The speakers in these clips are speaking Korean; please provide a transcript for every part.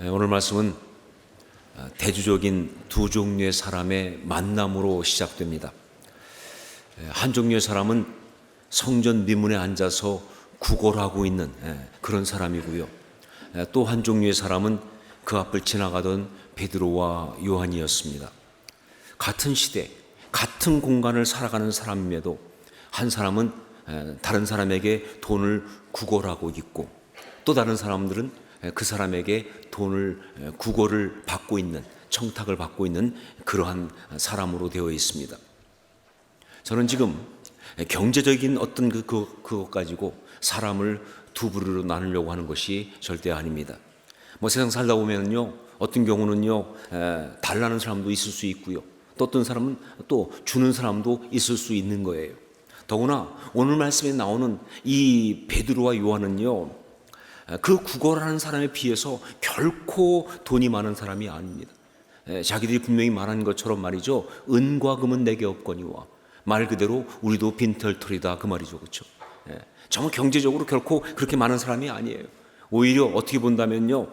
오늘 말씀은 대조적인 두 종류의 사람의 만남으로 시작됩니다. 한 종류의 사람은 성전 미문에 앉아서 구걸하고 있는 그런 사람이고요. 또 한 종류의 사람은 그 앞을 지나가던 베드로와 요한이었습니다. 같은 시대, 같은 공간을 살아가는 사람임에도 한 사람은 다른 사람에게 돈을 구걸하고 있고, 또 다른 사람들은 그 사람에게 돈을 구걸을 받고 있는, 청탁을 받고 있는 그러한 사람으로 되어 있습니다. 저는 지금 경제적인 어떤 그것 가지고 사람을 두 부류로 나누려고 하는 것이 절대 아닙니다. 세상 살다 보면요, 어떤 경우는요, 달라는 사람도 있을 수 있고요, 또 어떤 사람은 또 주는 사람도 있을 수 있는 거예요. 더구나 오늘 말씀에 나오는 이 베드로와 요한은요, 그 구걸하는 사람에 비해서 결코 돈이 많은 사람이 아닙니다. 자기들이 분명히 말한 것처럼 말이죠, 은과 금은 내게 없거니와, 말 그대로 우리도 빈털터리다, 그 말이죠. 그렇죠? 정말 경제적으로 결코 그렇게 많은 사람이 아니에요. 오히려 어떻게 본다면요,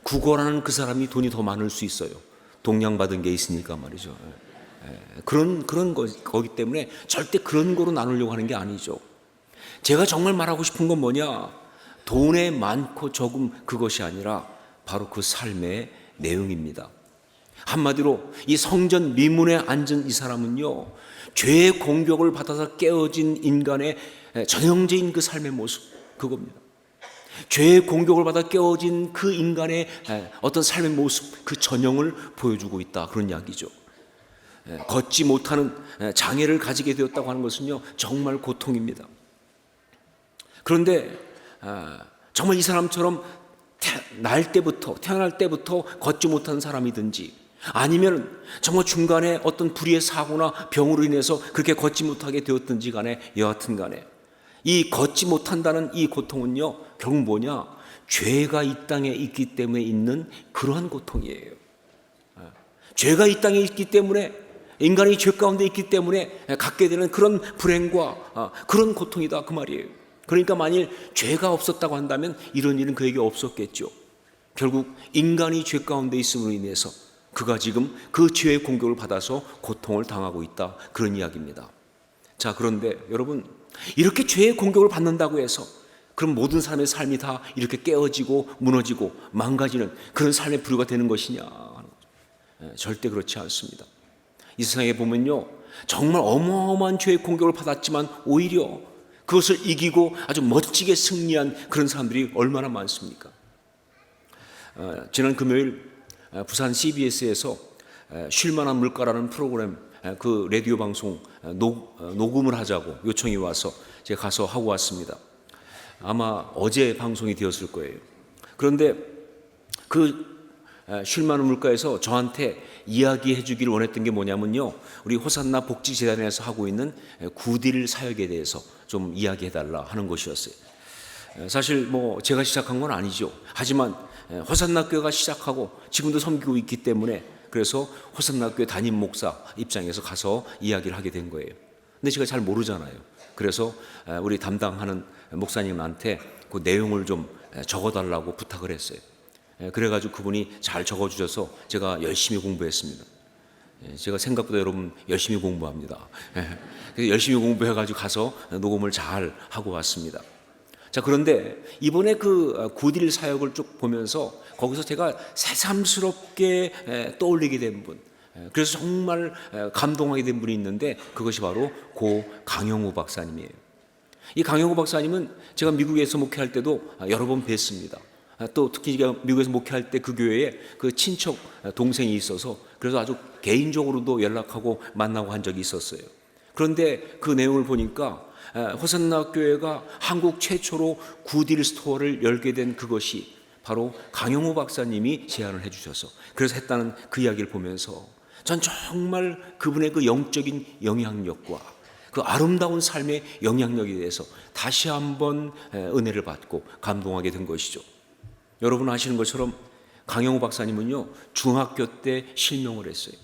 구걸하는 그 사람이 돈이 더 많을 수 있어요. 동양받은 게 있으니까 말이죠. 그런 거기 때문에 절대 그런 거로 나누려고 하는 게 아니죠. 제가 정말 말하고 싶은 건 뭐냐, 돈의 많고 적음, 그것이 아니라 바로 그 삶의 내용입니다. 한마디로 이 성전 미문에 앉은 이 사람은요, 죄의 공격을 받아서 깨어진 인간의 전형적인 그 삶의 모습, 그겁니다. 죄의 공격을 받아 깨어진 그 인간의 어떤 삶의 모습, 그 전형을 보여주고 있다, 그런 이야기죠. 걷지 못하는 장애를 가지게 되었다고 하는 것은요, 정말 고통입니다. 그런데 정말 이 사람처럼 태어날 때부터 걷지 못한 사람이든지, 아니면 정말 중간에 어떤 불의의 사고나 병으로 인해서 그렇게 걷지 못하게 되었든지 간에, 여하튼 간에 이 걷지 못한다는 이 고통은요, 결국 뭐냐, 죄가 이 땅에 있기 때문에 있는 그러한 고통이에요. 죄가 이 땅에 있기 때문에, 인간이 죄 가운데 있기 때문에 갖게 되는 그런 불행과 그런 고통이다, 그 말이에요. 그러니까 만일 죄가 없었다고 한다면 이런 일은 그에게 없었겠죠. 결국 인간이 죄 가운데 있음으로 인해서 그가 지금 그 죄의 공격을 받아서 고통을 당하고 있다, 그런 이야기입니다. 자, 그런데 여러분, 이렇게 죄의 공격을 받는다고 해서 그럼 모든 사람의 삶이 다 이렇게 깨어지고 무너지고 망가지는 그런 삶의 부류가 되는 것이냐? 절대 그렇지 않습니다. 이 세상에 보면요, 정말 어마어마한 죄의 공격을 받았지만 오히려 그것을 이기고 아주 멋지게 승리한 그런 사람들이 얼마나 많습니까? 지난 금요일 부산 CBS에서 쉴만한 물가라는 프로그램, 그 라디오 방송 녹음을 하자고 요청이 와서 제가 가서 하고 왔습니다. 아마 어제 방송이 되었을 거예요. 그런데 그 쉴만한 물가에서 저한테 이야기해 주기를 원했던 게 뭐냐면요, 우리 호산나 복지재단에서 하고 있는 구딜 사역에 대해서 좀 이야기해 달라 하는 것이었어요. 사실 제가 시작한 건 아니죠. 하지만 호산나 교회가 시작하고 지금도 섬기고 있기 때문에, 그래서 호산나 교회 담임 목사 입장에서 가서 이야기를 하게 된 거예요. 근데 제가 잘 모르잖아요. 그래서 우리 담당하는 목사님한테 그 내용을 좀 적어달라고 부탁을 했어요. 그래가지고 그분이 잘 적어주셔서 제가 열심히 공부했습니다. 제가 생각보다 여러분 열심히 공부합니다. 그래서 열심히 공부해가지고 가서 녹음을 잘 하고 왔습니다. 자, 그런데 이번에 그 구딜 사역을 쭉 보면서 거기서 제가 새삼스럽게 떠올리게 된 분, 그래서 정말 감동하게 된 분이 있는데, 그것이 바로 고 강영우 박사님이에요. 이 강영우 박사님은 제가 미국에서 목회할 때도 여러 번 뵀습니다. 또 특히 제가 미국에서 목회할 때 그 교회에 그 친척 동생이 있어서, 그래서 아주 개인적으로도 연락하고 만나고 한 적이 있었어요. 그런데 그 내용을 보니까 호산나 교회가 한국 최초로 구딜 스토어를 열게 된 그것이 바로 강영우 박사님이 제안을 해 주셔서 그래서 했다는 그 이야기를 보면서 전 정말 그분의 그 영적인 영향력과 그 아름다운 삶의 영향력에 대해서 다시 한번 은혜를 받고 감동하게 된 것이죠. 여러분 아시는 것처럼 강영우 박사님은요, 중학교 때 실명을 했어요.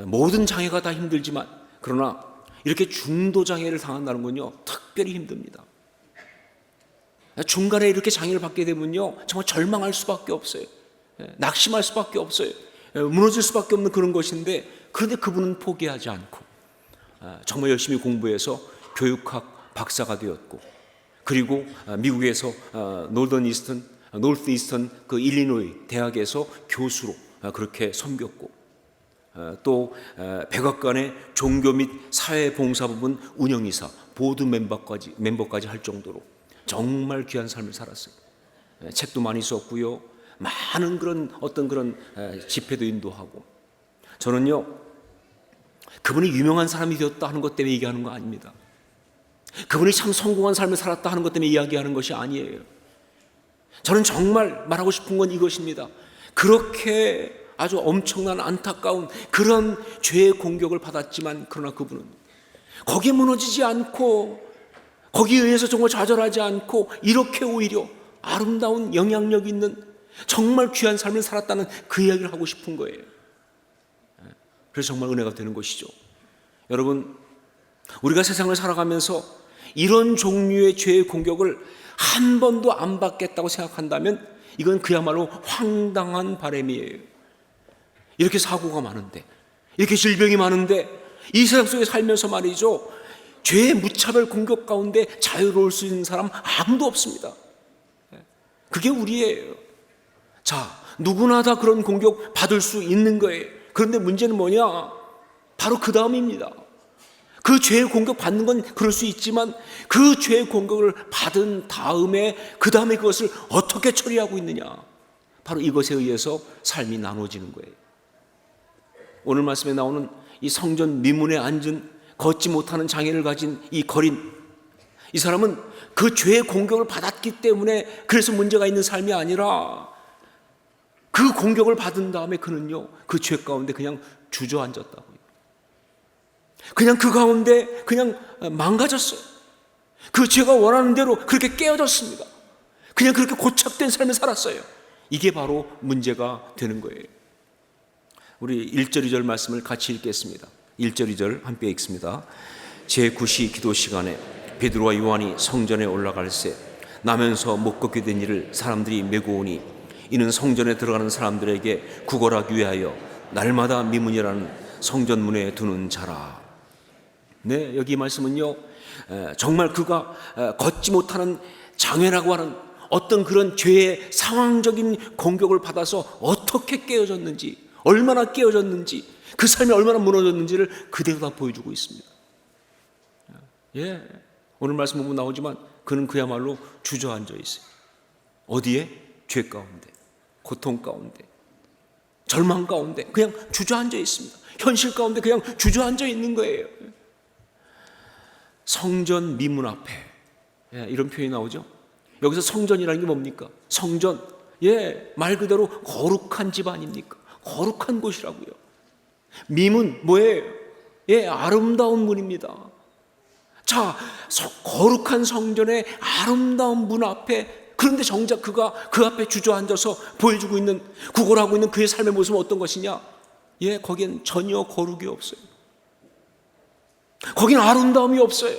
모든 장애가 다 힘들지만, 그러나 이렇게 중도 장애를 당한다는 건요, 특별히 힘듭니다. 중간에 이렇게 장애를 받게 되면요, 정말 절망할 수밖에 없어요. 낙심할 수밖에 없어요. 무너질 수밖에 없는 그런 것인데, 그런데 그분은 포기하지 않고 정말 열심히 공부해서 교육학 박사가 되었고, 그리고 미국에서 노스 이스턴 그 일리노이 대학에서 교수로 그렇게 섬겼고, 또 백악관의 종교 및 사회봉사부문 운영이사 보드 멤버까지 할 정도로 정말 귀한 삶을 살았어요. 책도 많이 썼고요, 많은 그런 집회도 인도하고. 저는요, 그분이 유명한 사람이 되었다 하는 것 때문에 얘기하는 거 아닙니다. 그분이 참 성공한 삶을 살았다 하는 것 때문에 이야기하는 것이 아니에요. 저는 정말 말하고 싶은 건 이것입니다. 그렇게 아주 엄청난 안타까운 그런 죄의 공격을 받았지만, 그러나 그분은 거기에 무너지지 않고, 거기에 의해서 정말 좌절하지 않고, 이렇게 오히려 아름다운 영향력 있는 정말 귀한 삶을 살았다는 그 이야기를 하고 싶은 거예요. 그래서 정말 은혜가 되는 것이죠. 여러분, 우리가 세상을 살아가면서 이런 종류의 죄의 공격을 한 번도 안 받겠다고 생각한다면 이건 그야말로 황당한 바람이에요. 이렇게 사고가 많은데, 이렇게 질병이 많은데, 이 세상 속에 살면서 말이죠, 죄의 무차별 공격 가운데 자유로울 수 있는 사람 아무도 없습니다. 그게 우리예요. 자, 누구나 다 그런 공격 받을 수 있는 거예요. 그런데 문제는 뭐냐? 바로 그 다음입니다. 그 죄의 공격 받는 건 그럴 수 있지만, 그 죄의 공격을 받은 다음에 그 다음에 그것을 어떻게 처리하고 있느냐, 바로 이것에 의해서 삶이 나눠지는 거예요. 오늘 말씀에 나오는 이 성전 미문에 앉은 걷지 못하는 장애를 가진 이 거린, 이 사람은 그 죄의 공격을 받았기 때문에 그래서 문제가 있는 삶이 아니라, 그 공격을 받은 다음에 그는요, 그 죄 가운데 그냥 주저앉았다고요. 그냥 그 가운데 그냥 망가졌어요. 그 죄가 원하는 대로 그렇게 깨어졌습니다. 그냥 그렇게 고착된 삶을 살았어요. 이게 바로 문제가 되는 거예요. 우리 1절 2절 말씀을 같이 읽겠습니다. 1절 2절 함께 읽습니다. 제9시 기도 시간에 베드로와 요한이 성전에 올라갈새 나면서 못 걷게 된 이를 사람들이 메고 오니, 이는 성전에 들어가는 사람들에게 구걸하기 위하여 날마다 미문이라는 성전문에 두는 자라. 네, 여기 말씀은요, 정말 그가 걷지 못하는 장애라고 하는 어떤 그런 죄의 상황적인 공격을 받아서 어떻게 깨어졌는지, 얼마나 깨어졌는지, 그 삶이 얼마나 무너졌는지를 그대로 다 보여주고 있습니다. 예, 오늘 말씀 보면 나오지만 그는 그야말로 주저앉아 있어요. 어디에? 죄 가운데, 고통 가운데, 절망 가운데 그냥 주저앉아 있습니다. 현실 가운데 그냥 주저앉아 있는 거예요. 성전 미문 앞에, 이런 표현이 나오죠. 여기서 성전이라는 게 뭡니까? 성전, 말 그대로 거룩한 집 아닙니까? 거룩한 곳이라고요. 미문 뭐예요? 아름다운 문입니다. 자, 거룩한 성전의 아름다운 문 앞에, 그런데 정작 그가 그 앞에 주저앉아서 보여주고 있는, 구걸하고 있는 그의 삶의 모습은 어떤 것이냐? 거기엔 전혀 거룩이 없어요. 거긴 아름다움이 없어요.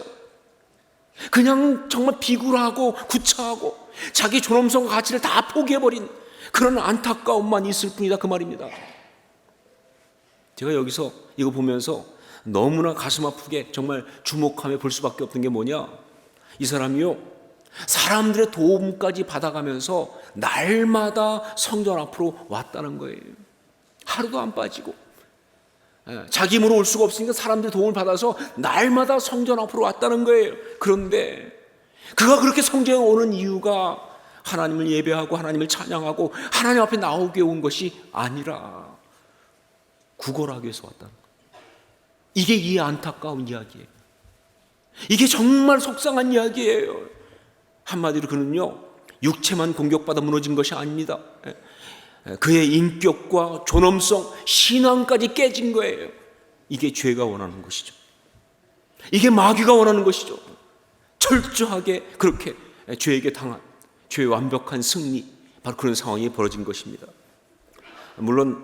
그냥 정말 비굴하고 구차하고 자기 존엄성과 가치를 다 포기해버린 그런 안타까움만 있을 뿐이다, 그 말입니다. 제가 여기서 이거 보면서 너무나 가슴 아프게 정말 주목하며 볼 수밖에 없는 게 뭐냐, 이 사람이요, 사람들의 도움까지 받아가면서 날마다 성전 앞으로 왔다는 거예요. 하루도 안 빠지고. 자기 힘으로 올 수가 없으니까 사람들의 도움을 받아서 날마다 성전 앞으로 왔다는 거예요. 그런데 그가 그렇게 성전에 오는 이유가 하나님을 예배하고 하나님을 찬양하고 하나님 앞에 나오게 온 것이 아니라 구걸하기 위해서 왔다는 거예요. 이게 이 안타까운 이야기예요. 이게 정말 속상한 이야기예요. 한마디로 그는요, 육체만 공격받아 무너진 것이 아닙니다. 그의 인격과 존엄성, 신앙까지 깨진 거예요. 이게 죄가 원하는 것이죠. 이게 마귀가 원하는 것이죠. 철저하게 그렇게 죄에게 당한, 죄의 완벽한 승리, 바로 그런 상황이 벌어진 것입니다. 물론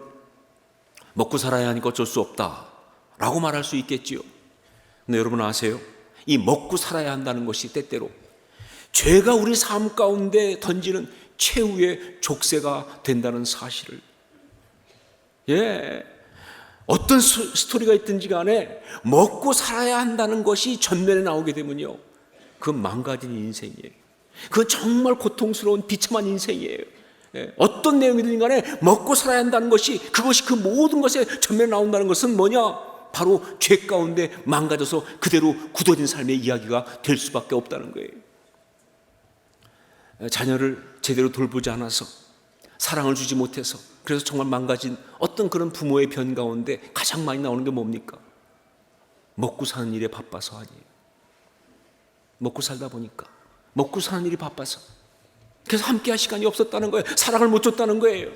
먹고 살아야 하니까 어쩔 수 없다라고 말할 수 있겠지요. 근데 여러분 아세요? 이 먹고 살아야 한다는 것이 때때로 죄가 우리 삶 가운데 던지는 최후의 족쇄가 된다는 사실을, 어떤 스토리가 있든지 간에 먹고 살아야 한다는 것이 전면에 나오게 되면요, 그건 망가진 인생이에요. 그건 정말 고통스러운 비참한 인생이에요. 어떤 내용이든 간에 먹고 살아야 한다는 것이, 그것이 그 모든 것에 전면에 나온다는 것은 뭐냐? 바로 죄 가운데 망가져서 그대로 굳어진 삶의 이야기가 될 수밖에 없다는 거예요. 자녀를 제대로 돌보지 않아서, 사랑을 주지 못해서, 그래서 정말 망가진 어떤 그런 부모의 변 가운데 가장 많이 나오는 게 뭡니까? 먹고 사는 일에 바빠서 아니에요. 먹고 살다 보니까, 먹고 사는 일이 바빠서, 그래서 함께 할 시간이 없었다는 거예요. 사랑을 못 줬다는 거예요.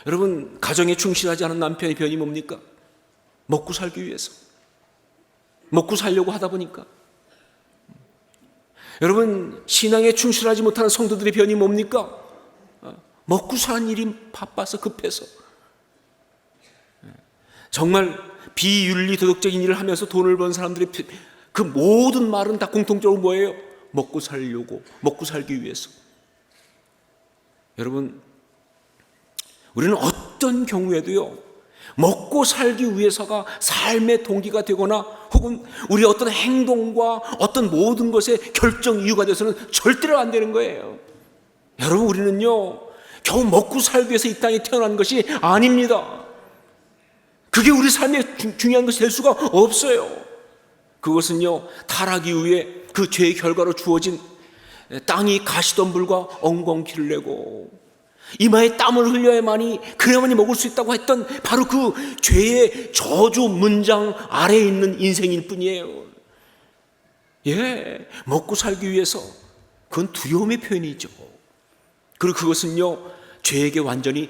여러분, 가정에 충실하지 않은 남편의 변이 뭡니까? 먹고 살기 위해서, 먹고 살려고 하다 보니까. 여러분, 신앙에 충실하지 못하는 성도들의 변이 뭡니까? 먹고 사는 일이 바빠서, 급해서. 정말 비윤리 도덕적인 일을 하면서 돈을 번 사람들의 그 모든 말은 다 공통적으로 뭐예요? 먹고 살려고, 먹고 살기 위해서. 여러분, 우리는 어떤 경우에도요, 먹고 살기 위해서가 삶의 동기가 되거나 혹은 우리의 어떤 행동과 어떤 모든 것의 결정 이유가 돼서는 절대로 안 되는 거예요. 여러분, 우리는요, 겨우 먹고 살기 위해서 이 땅에 태어난 것이 아닙니다. 그게 우리 삶의 중요한 것이 될 수가 없어요. 그것은요, 타락 이후에 그 죄의 결과로 주어진 땅이 가시덤불과 엉겅퀴를 내고 이마에 땀을 흘려야만이, 그래야만이 먹을 수 있다고 했던 바로 그 죄의 저주 문장 아래에 있는 인생일 뿐이에요. 먹고 살기 위해서, 그건 두려움의 표현이죠. 그리고 그것은요, 죄에게 완전히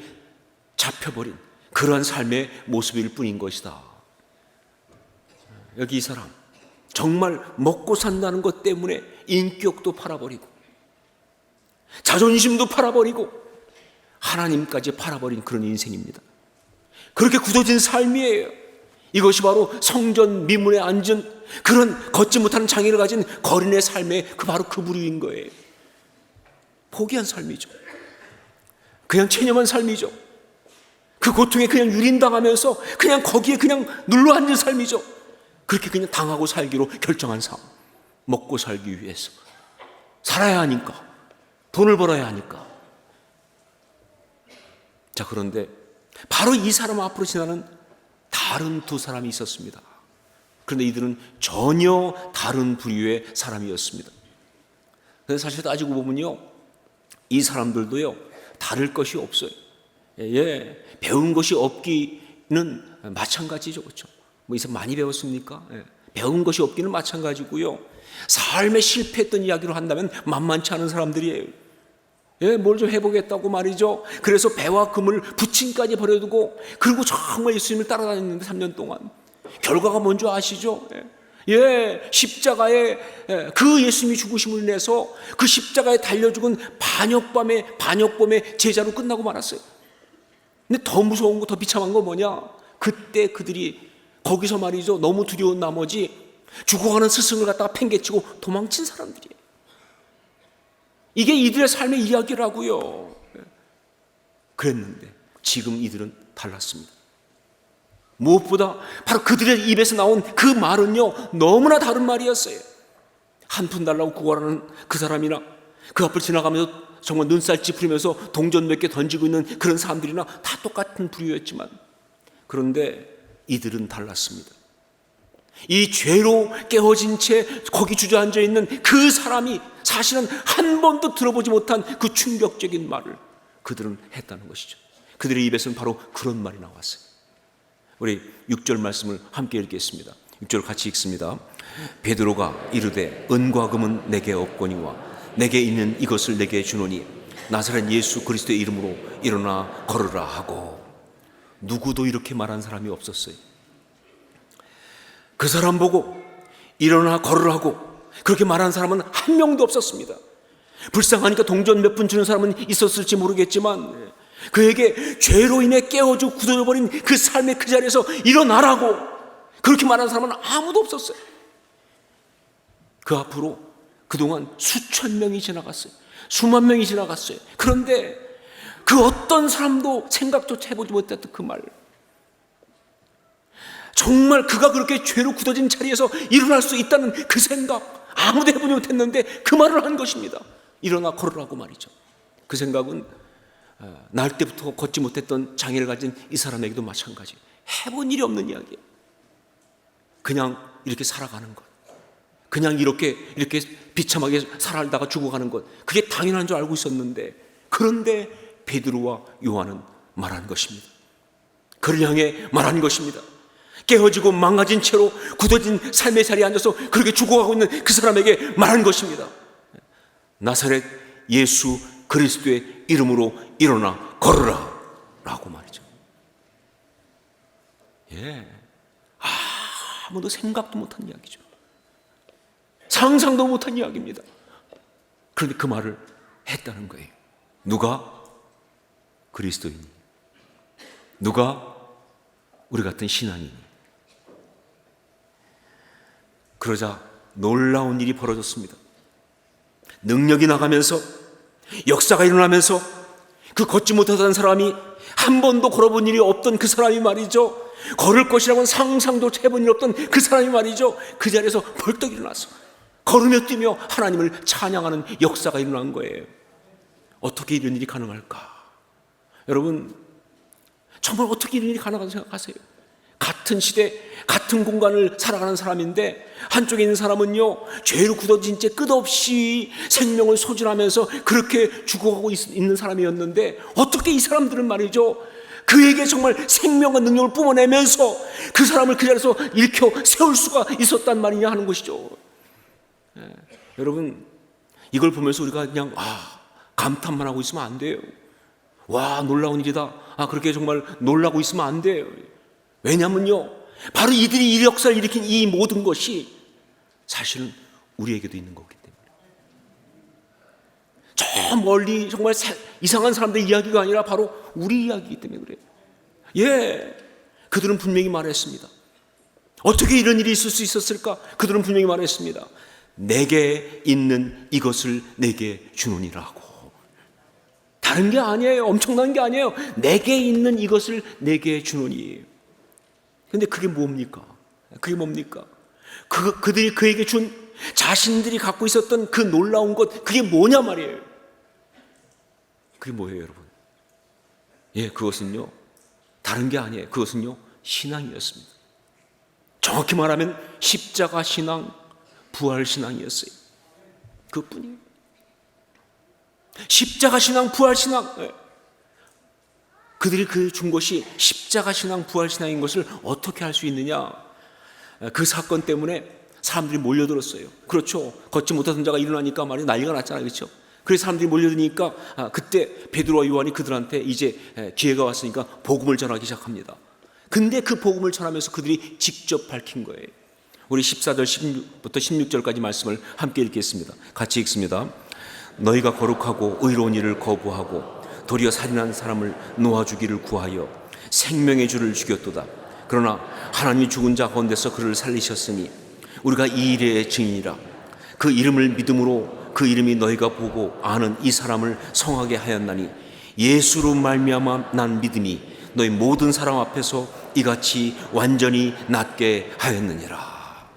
잡혀버린 그러한 삶의 모습일 뿐인 것이다. 여기 이 사람, 정말 먹고 산다는 것 때문에 인격도 팔아버리고 자존심도 팔아버리고 하나님까지 팔아버린 그런 인생입니다. 그렇게 굳어진 삶이에요. 이것이 바로 성전 미문에 앉은 그런 걷지 못하는 장애를 가진 거린의 삶의 바로 그 부류인 거예요. 포기한 삶이죠. 그냥 체념한 삶이죠. 그 고통에 그냥 유린당하면서 그냥 거기에 그냥 눌러앉은 삶이죠. 그렇게 그냥 당하고 살기로 결정한 삶. 먹고 살기 위해서. 살아야 하니까. 돈을 벌어야 하니까. 자, 그런데 바로 이 사람 앞으로 지나는 다른 두 사람이 있었습니다. 그런데 이들은 전혀 다른 부류의 사람이었습니다. 그런데 사실 따지고 보면요, 이 사람들도요, 다를 것이 없어요. 배운 것이 없기는 마찬가지죠. 그렇죠? 뭐 이제 많이 배웠습니까? 배운 것이 없기는 마찬가지고요. 삶에 실패했던 이야기로 한다면 만만치 않은 사람들이에요. 뭘 좀 해보겠다고 말이죠. 그래서 배와 금을 부침까지 버려두고, 그리고 정말 예수님을 따라다녔는데 3년 동안 결과가 뭔지 아시죠? 십자가에 그 예수님이 죽으심을 인해서 그 십자가에 달려 죽은 반역범의 제자로 끝나고 말았어요. 근데 더 무서운 거, 더 비참한 거 뭐냐? 그때 그들이 거기서 말이죠, 너무 두려운 나머지 죽어가는 스승을 갖다가 팽개치고 도망친 사람들이에요. 이게 이들의 삶의 이야기라고요. 그랬는데 지금 이들은 달랐습니다. 무엇보다 바로 그들의 입에서 나온 그 말은요, 너무나 다른 말이었어요. 한 푼 달라고 구걸하는 그 사람이나 그 앞을 지나가면서 정말 눈살 찌푸리면서 동전 몇 개 던지고 있는 그런 사람들이나 다 똑같은 부류였지만, 그런데 이들은 달랐습니다. 이 죄로 깨어진 채 거기 주저앉아 있는 그 사람이 사실은 한 번도 들어보지 못한 그 충격적인 말을 그들은 했다는 것이죠. 그들의 입에서는 바로 그런 말이 나왔어요. 우리 6절 말씀을 함께 읽겠습니다. 6절 같이 읽습니다. 베드로가 이르되 은과 금은 내게 없거니와 내게 있는 이것을 내게 주노니 나사렛 예수 그리스도의 이름으로 일어나 걸으라 하고. 누구도 이렇게 말한 사람이 없었어요. 그 사람 보고 일어나 걸으라고 그렇게 말한 사람은 한 명도 없었습니다. 불쌍하니까 동전 몇 푼 주는 사람은 있었을지 모르겠지만, 그에게 죄로 인해 깨어져 굳어버린 그 삶의 그 자리에서 일어나라고 그렇게 말한 사람은 아무도 없었어요. 그 앞으로 그동안 수천 명이 지나갔어요. 수만 명이 지나갔어요. 그런데 그 어떤 사람도 생각조차 해보지 못했던 그 말, 정말 그가 그렇게 죄로 굳어진 자리에서 일어날 수 있다는 그 생각, 아무도 해보지 못했는데 그 말을 한 것입니다. 일어나 걸으라고 말이죠. 그 생각은 날 때부터 걷지 못했던 장애를 가진 이 사람에게도 마찬가지예요. 해본 일이 없는 이야기예요. 그냥 이렇게 살아가는 것, 그냥 이렇게 비참하게 살아가다가 죽어가는 것, 그게 당연한 줄 알고 있었는데, 그런데 베드로와 요한은 말한 것입니다. 그를 향해 말한 것입니다. 깨어지고 망가진 채로 굳어진 삶의 자리에 앉아서 그렇게 죽어가고 있는 그 사람에게 말한 것입니다. 나사렛 예수 그리스도의 이름으로 일어나 걸으라 라고 말이죠. 아무도 생각도 못한 이야기죠. 상상도 못한 이야기입니다. 그런데 그 말을 했다는 거예요. 누가? 그리스도인이. 누가? 우리 같은 신앙인이. 그러자 놀라운 일이 벌어졌습니다. 능력이 나가면서, 역사가 일어나면서, 그 걷지 못하던 사람이, 한 번도 걸어본 일이 없던 그 사람이 말이죠, 걸을 것이라고는 상상도 해본 일 없던 그 사람이 말이죠, 그 자리에서 벌떡 일어나서 걸으며 뛰며 하나님을 찬양하는 역사가 일어난 거예요. 어떻게 이런 일이 가능할까? 여러분, 정말 어떻게 이런 일이 가능하다고 생각하세요? 같은 시대, 같은 공간을 살아가는 사람인데, 한쪽에 있는 사람은요, 죄로 굳어진 채 끝없이 생명을 소진하면서 그렇게 죽어가고 있는 사람이었는데, 어떻게 이 사람들은 말이죠, 그에게 정말 생명과 능력을 뿜어내면서 그 사람을 그 자리에서 일으켜 세울 수가 있었단 말이냐 하는 것이죠. 여러분, 이걸 보면서 우리가 그냥 감탄만 하고 있으면 안 돼요. 와, 놀라운 일이다. 그렇게 정말 놀라고 있으면 안 돼요. 왜냐면요, 바로 이들이 이 역사를 일으킨 이 모든 것이 사실은 우리에게도 있는 거기 때문에. 저 멀리 정말 이상한 사람들의 이야기가 아니라 바로 우리 이야기이기 때문에 그래요. 그들은 분명히 말했습니다. 어떻게 이런 일이 있을 수 있었을까? 그들은 분명히 말했습니다. 내게 있는 이것을 내게 주노니라고. 다른 게 아니에요. 엄청난 게 아니에요. 내게 있는 이것을 내게 주노니. 근데 그게 뭡니까? 그게 뭡니까? 그들이 그에게 준, 자신들이 갖고 있었던 그 놀라운 것, 그게 뭐냐 말이에요. 그게 뭐예요, 여러분? 그것은요, 다른 게 아니에요. 그것은요, 신앙이었습니다. 정확히 말하면 십자가 신앙, 부활 신앙이었어요. 그뿐이에요. 십자가 신앙, 부활 신앙. 그들이 그 준 것이 십자가 신앙, 부활 신앙인 것을 어떻게 할 수 있느냐? 그 사건 때문에 사람들이 몰려들었어요. 그렇죠. 걷지 못하던 자가 일어나니까 말이 난리가 났잖아요. 그렇죠. 그래서 사람들이 몰려드니까 그때 베드로와 요한이 그들한테 이제 기회가 왔으니까 복음을 전하기 시작합니다. 근데 그 복음을 전하면서 그들이 직접 밝힌 거예요. 우리 14절 16부터 16절까지 말씀을 함께 읽겠습니다. 같이 읽습니다. 너희가 거룩하고 의로운 일을 거부하고 도리어 살인한 사람을 놓아주기를 구하여 생명의 주를 죽였도다. 그러나 하나님이 죽은 자 가운데서 그를 살리셨으니 우리가 이 일의 증인이라. 그 이름을 믿음으로 그 이름이 너희가 보고 아는 이 사람을 성하게 하였나니 예수로 말미암아 난 믿음이 너희 모든 사람 앞에서 이같이 완전히 낫게 하였느니라.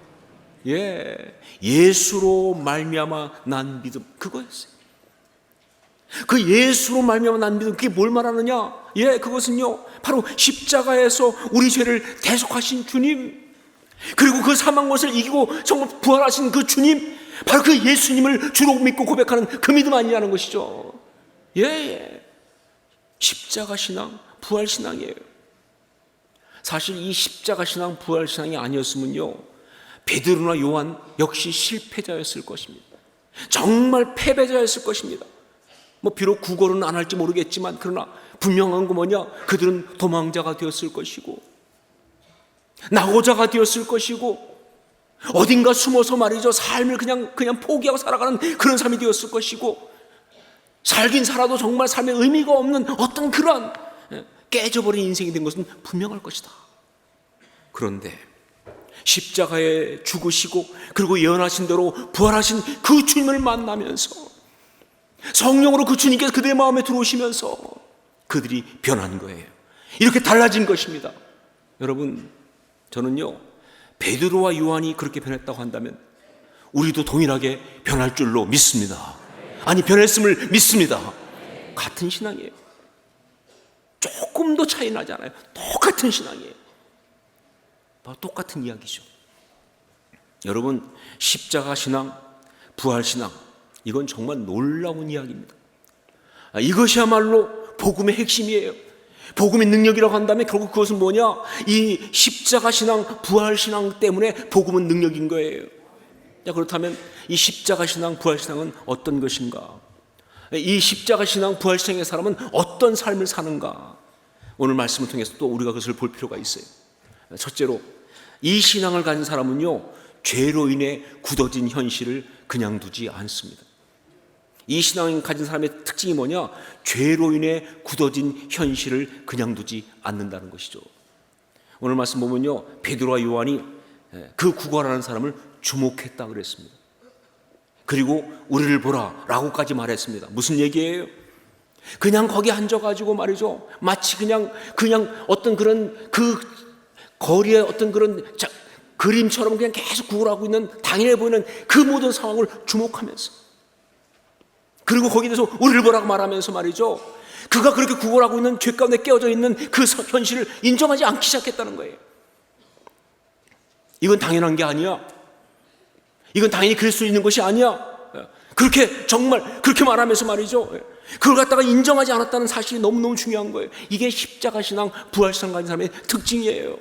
예수로 말미암아 난 믿음, 그거였어요. 그 예수로 말미암아 난 믿음, 그게 뭘 말하느냐? 그것은요, 바로 십자가에서 우리 죄를 대속하신 주님, 그리고 그 사망 것을 이기고 정말 부활하신 그 주님, 바로 그 예수님을 주로 믿고 고백하는 그 믿음 아니냐는 것이죠. 십자가 신앙, 부활 신앙이에요. 사실 이 십자가 신앙, 부활 신앙이 아니었으면요, 베드로나 요한 역시 실패자였을 것입니다. 정말 패배자였을 것입니다. 비록 구걸은 안 할지 모르겠지만, 그러나 분명한 거 뭐냐? 그들은 도망자가 되었을 것이고, 낙오자가 되었을 것이고, 어딘가 숨어서 말이죠, 삶을 그냥 포기하고 살아가는 그런 삶이 되었을 것이고, 살긴 살아도 정말 삶에 의미가 없는 어떤 그런 깨져버린 인생이 된 것은 분명할 것이다. 그런데 십자가에 죽으시고 그리고 예언하신 대로 부활하신 그 주님을 만나면서 성령으로 그 주님께서 그들의 마음에 들어오시면서 그들이 변한 거예요. 이렇게 달라진 것입니다. 여러분, 저는요, 베드로와 요한이 그렇게 변했다고 한다면 우리도 동일하게 변할 줄로 믿습니다. 아니, 변했음을 믿습니다. 같은 신앙이에요. 조금도 차이 나지 않아요. 똑같은 신앙이에요. 바로 똑같은 이야기죠. 여러분, 십자가 신앙, 부활 신앙, 이건 정말 놀라운 이야기입니다. 이것이야말로 복음의 핵심이에요. 복음의 능력이라고 한다면 결국 그것은 뭐냐? 이 십자가 신앙, 부활 신앙 때문에 복음은 능력인 거예요. 자, 그렇다면 이 십자가 신앙, 부활 신앙은 어떤 것인가? 이 십자가 신앙, 부활 신앙의 사람은 어떤 삶을 사는가? 오늘 말씀을 통해서 또 우리가 그것을 볼 필요가 있어요. 첫째로, 이 신앙을 가진 사람은요, 죄로 인해 굳어진 현실을 그냥 두지 않습니다. 이 신앙을 가진 사람의 특징이 뭐냐? 죄로 인해 굳어진 현실을 그냥 두지 않는다는 것이죠. 오늘 말씀 보면요, 베드로와 요한이 그 구걸하는 사람을 주목했다 그랬습니다. 그리고 우리를 보라 라고까지 말했습니다. 무슨 얘기예요? 그냥 거기 앉아가지고 말이죠, 마치 그냥 어떤 그런 그 거리에 어떤 그런 그림처럼 그냥 계속 구걸하고 있는, 당연해 보이는 그 모든 상황을 주목하면서, 그리고 거기에 대해서 우리를 보라고 말하면서 말이죠, 그가 그렇게 구걸하고 있는 죄 가운데 깨어져 있는 그 현실을 인정하지 않기 시작했다는 거예요. 이건 당연한 게 아니야. 이건 당연히 그럴 수 있는 것이 아니야. 그렇게 정말 그렇게 말하면서 말이죠, 그걸 갖다가 인정하지 않았다는 사실이 너무너무 중요한 거예요. 이게 십자가 신앙, 부활 신앙 가진 사람의 특징이에요.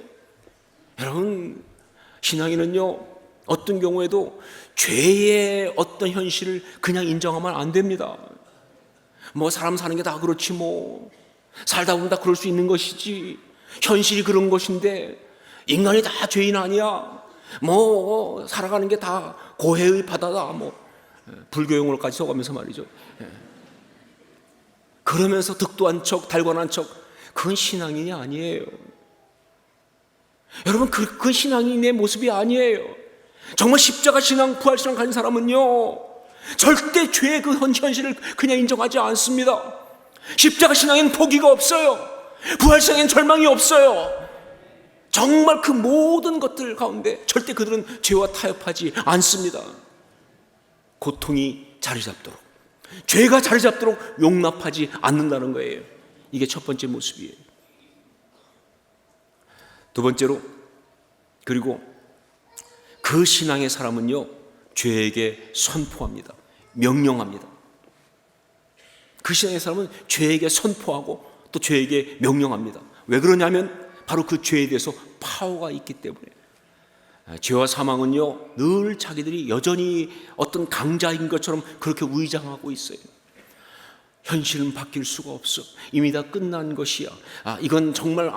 여러분, 신앙인은요, 어떤 경우에도 죄의 어떤 현실을 그냥 인정하면 안 됩니다. 뭐 사람 사는 게 다 그렇지, 뭐 살다 보면 다 그럴 수 있는 것이지, 현실이 그런 것인데 인간이 다 죄인 아니야, 뭐 살아가는 게 다 고해의 바다다, 뭐 불교 용어까지 써가면서 말이죠. 그러면서 득도한 척, 달관한 척, 그건 신앙인이 아니에요. 여러분, 그건 신앙인의 모습이 아니에요. 정말 십자가 신앙, 부활 신앙 가진 사람은요, 절대 죄의 그 현실을 그냥 인정하지 않습니다. 십자가 신앙엔 포기가 없어요. 부활 신앙엔 절망이 없어요. 정말 그 모든 것들 가운데 절대 그들은 죄와 타협하지 않습니다. 고통이 자리 잡도록, 죄가 자리 잡도록 용납하지 않는다는 거예요. 이게 첫 번째 모습이에요. 두 번째로, 그리고 그 신앙의 사람은요, 죄에게 선포합니다. 명령합니다. 그 신앙의 사람은 죄에게 선포하고 또 죄에게 명령합니다. 왜 그러냐면 바로 그 죄에 대해서 파워가 있기 때문에. 죄와 사망은요, 늘 자기들이 여전히 어떤 강자인 것처럼 그렇게 위장하고 있어요. 현실은 바뀔 수가 없어. 이미 다 끝난 것이야. 이건 정말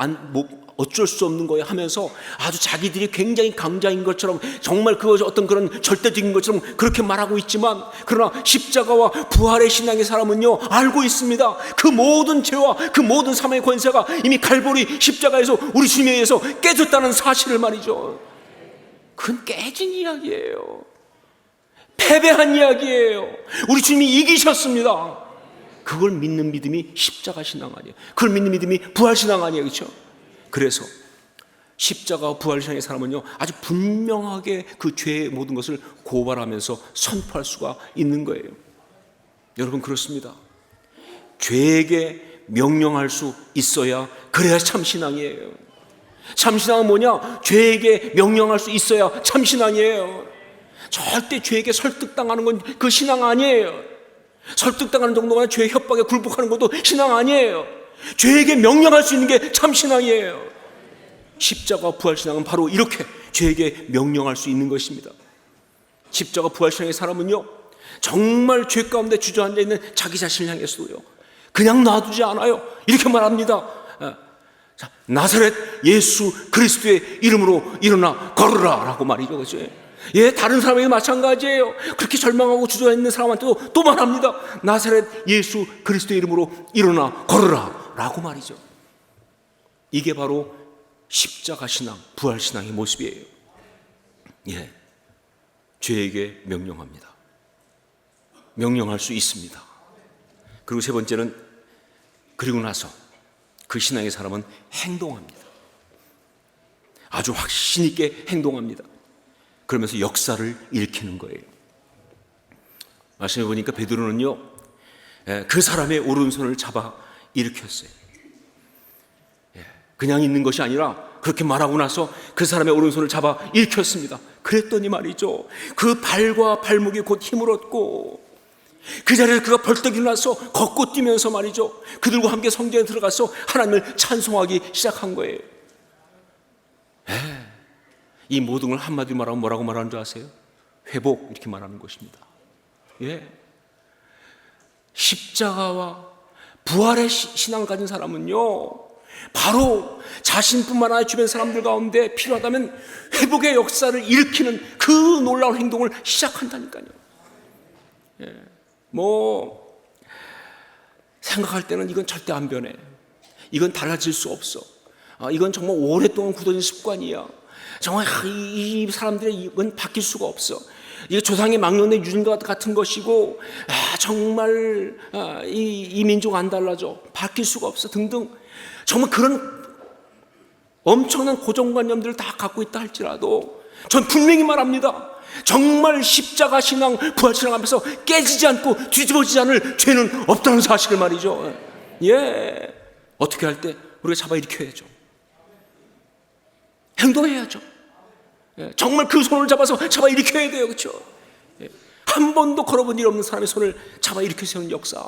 어쩔 수 없는 거야 하면서 아주 자기들이 굉장히 강자인 것처럼, 정말 그것이 어떤 그런 절대적인 것처럼 그렇게 말하고 있지만, 그러나 십자가와 부활의 신앙의 사람은요, 알고 있습니다. 그 모든 죄와 그 모든 사망의 권세가 이미 갈보리 십자가에서 우리 주님에 의해서 깨졌다는 사실을 말이죠. 그건 깨진 이야기예요. 패배한 이야기예요. 우리 주님이 이기셨습니다. 그걸 믿는 믿음이 십자가 신앙 아니에요. 그걸 믿는 믿음이 부활 신앙 아니에요. 그렇죠? 그래서 십자가와 부활 신앙의 사람은요, 아주 분명하게 그 죄의 모든 것을 고발하면서 선포할 수가 있는 거예요. 여러분, 그렇습니다. 죄에게 명령할 수 있어야, 그래야 참 신앙이에요. 참 신앙은 뭐냐? 죄에게 명령할 수 있어야 참 신앙이에요. 절대 죄에게 설득당하는 건 그 신앙 아니에요. 설득당하는 정도가 아니라 죄의 협박에 굴복하는 것도 신앙 아니에요. 죄에게 명령할 수 있는 게 참 신앙이에요. 십자가 부활 신앙은 바로 이렇게 죄에게 명령할 수 있는 것입니다. 십자가 부활 신앙의 사람은요, 정말 죄 가운데 주저앉아 있는 자기 자신을 향해서도요, 그냥 놔두지 않아요. 이렇게 말합니다. 자, 나사렛 예수 그리스도의 이름으로 일어나 걸으라 라고 말이죠. 그죠? 예, 다른 사람에게 마찬가지예요. 그렇게 절망하고 주저있는 사람한테도 또 말합니다. 나사렛 예수 그리스도의 이름으로 일어나 걸으라 라고 말이죠. 이게 바로 십자가 신앙, 부활 신앙의 모습이에요. 예, 죄에게 명령합니다. 명령할 수 있습니다. 그리고 세 번째는 그리고 나서 그 신앙의 사람은 행동합니다. 아주 확신 있게 행동합니다. 그러면서 역사를 일으키는 거예요. 말씀해 보니까 베드로는요, 그 사람의 오른손을 잡아 일으켰어요. 그냥 있는 것이 아니라 그렇게 말하고 나서 그 사람의 오른손을 잡아 일으켰습니다. 그랬더니 말이죠, 그 발과 발목이 곧 힘을 얻고 그 자리에서 그가 벌떡 일어나서 걷고 뛰면서 말이죠, 그들과 함께 성전에 들어가서 하나님을 찬송하기 시작한 거예요. 이 모든 걸 한마디로 말하면 뭐라고 말하는 줄 아세요? 회복, 이렇게 말하는 것입니다. 십자가와 부활의 신앙을 가진 사람은요, 바로 자신뿐만 아니라 주변 사람들 가운데 필요하다면 회복의 역사를 일으키는 그 놀라운 행동을 시작한다니까요. 생각할 때는 이건 절대 안 변해, 이건 달라질 수 없어, 이건 정말 오랫동안 굳어진 습관이야, 정말 이 사람들의 이건 바뀔 수가 없어, 이게 조상의 망령의 유전과 같은 것이고 정말 이 민족 안 달라져, 바뀔 수가 없어 등등, 정말 그런 엄청난 고정관념들을 다 갖고 있다 할지라도 전 분명히 말합니다. 정말 십자가 신앙, 부활 신앙 앞에서 깨지지 않고 뒤집어지지 않을 죄는 없다는 사실을 말이죠. 어떻게 할 때 우리가 잡아 일으켜야죠. 행동해야죠. 정말 그 손을 잡아서 잡아 일으켜야 돼요. 그렇죠? 한 번도 걸어본 일 없는 사람의 손을 잡아 일으켜 세우는 역사.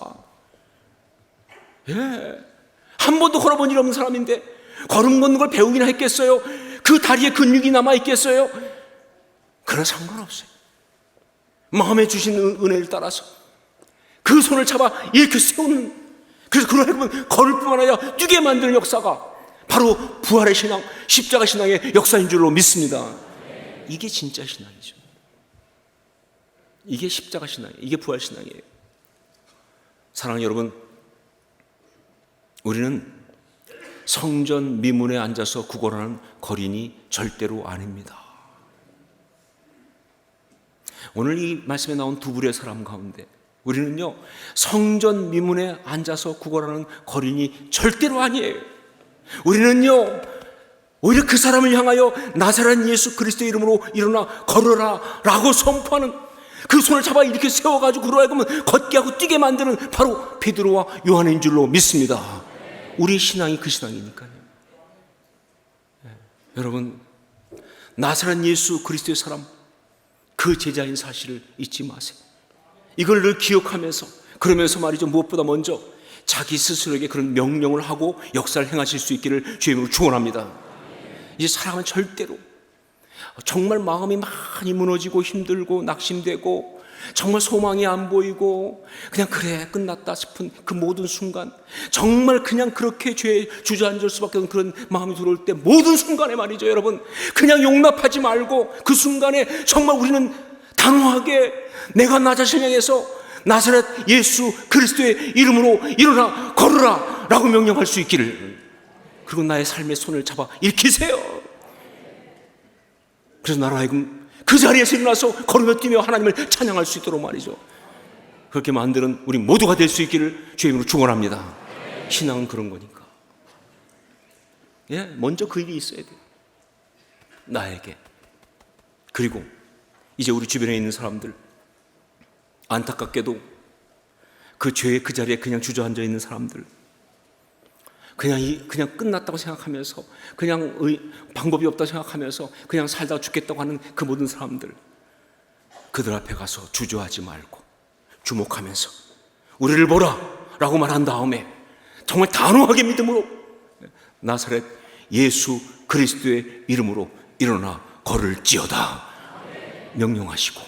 한 번도 걸어본 일 없는 사람인데 걸음 걷는 걸 배우기나 했겠어요? 그 다리에 근육이 남아 있겠어요? 그런 상관없어요. 마음에 주신 은혜를 따라서 그 손을 잡아 일으켜 세우는, 그래서 그러다 보면 걸을 뿐만 아니라 뛰게 만드는 역사가 바로 부활의 신앙, 십자가 신앙의 역사인 줄로 믿습니다. 이게 진짜 신앙이죠. 이게 십자가 신앙이에요. 이게 부활 신앙이에요. 사랑하는 여러분, 우리는 성전 미문에 앉아서 구걸하는 거린이 절대로 아닙니다. 오늘 이 말씀에 나온 두 부류의 사람 가운데 우리는요, 성전 미문에 앉아서 구걸하는 거린이 절대로 아니에요. 우리는요, 오히려 그 사람을 향하여 나사렛 예수 그리스도의 이름으로 일어나 걸어라 라고 선포하는, 그 손을 잡아 이렇게 세워가지고 그로 하여금 걷게 하고 뛰게 만드는 바로 베드로와 요한인 줄로 믿습니다. 우리의 신앙이 그 신앙이니까요. 여러분, 나사렛 예수 그리스도의 사람, 그 제자인 사실을 잊지 마세요. 이걸 늘 기억하면서, 그러면서 말이죠, 무엇보다 먼저 자기 스스로에게 그런 명령을 하고 역사를 행하실 수 있기를 주의 이름으로 축원합니다. 이제 살아가면 절대로 정말 마음이 많이 무너지고 힘들고 낙심되고 정말 소망이 안 보이고 그냥 그래 끝났다 싶은 그 모든 순간, 정말 그냥 그렇게 죄에 주저앉을 수밖에 없는 그런 마음이 들어올 때, 모든 순간에 말이죠 여러분, 그냥 용납하지 말고 그 순간에 정말 우리는 단호하게 내가 나 자신을 향해서 나사렛 예수 그리스도의 이름으로 일어나 걸으라 라고 명령할 수 있기를, 그리고 나의 삶의 손을 잡아 일으키세요. 그래서 나로 하여금 그 자리에서 일어나서 걸으며 뛰며 하나님을 찬양할 수 있도록 말이죠, 그렇게 만드는 우리 모두가 될 수 있기를 주의 이름으로 축원합니다. 신앙은 그런 거니까. 먼저 그 일이 있어야 돼요, 나에게. 그리고 이제 우리 주변에 있는 사람들, 안타깝게도 그 죄의 그 자리에 그냥 주저앉아 있는 사람들, 그냥 끝났다고 생각하면서, 그냥 방법이 없다고 생각하면서 그냥 살다가 죽겠다고 하는 그 모든 사람들, 그들 앞에 가서 주저하지 말고 주목하면서 우리를 보라 라고 말한 다음에 정말 단호하게 믿음으로 나사렛 예수 그리스도의 이름으로 일어나 걸을지어다 명령하시고,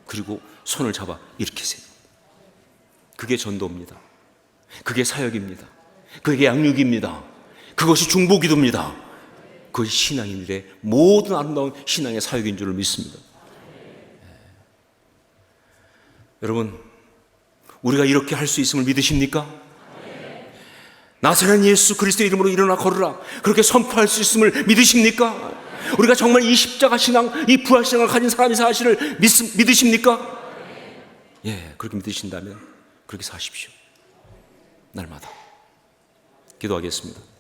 그리고 손을 잡아 일으키세요. 그게 전도입니다. 그게 사역입니다. 그게 양육입니다. 그것이 중보기도입니다. 그것이 신앙인들의 모든 아름다운 신앙의 사역인 줄을 믿습니다. 여러분, 우리가 이렇게 할 수 있음을 믿으십니까? 나사렛 예수 그리스도의 이름으로 일어나 걸으라, 그렇게 선포할 수 있음을 믿으십니까? 우리가 정말 이 십자가 신앙, 이 부활 신앙을 가진 사람의 사실을 믿으십니까? 그렇게 믿으신다면 그렇게 사십시오. 날마다. 기도하겠습니다.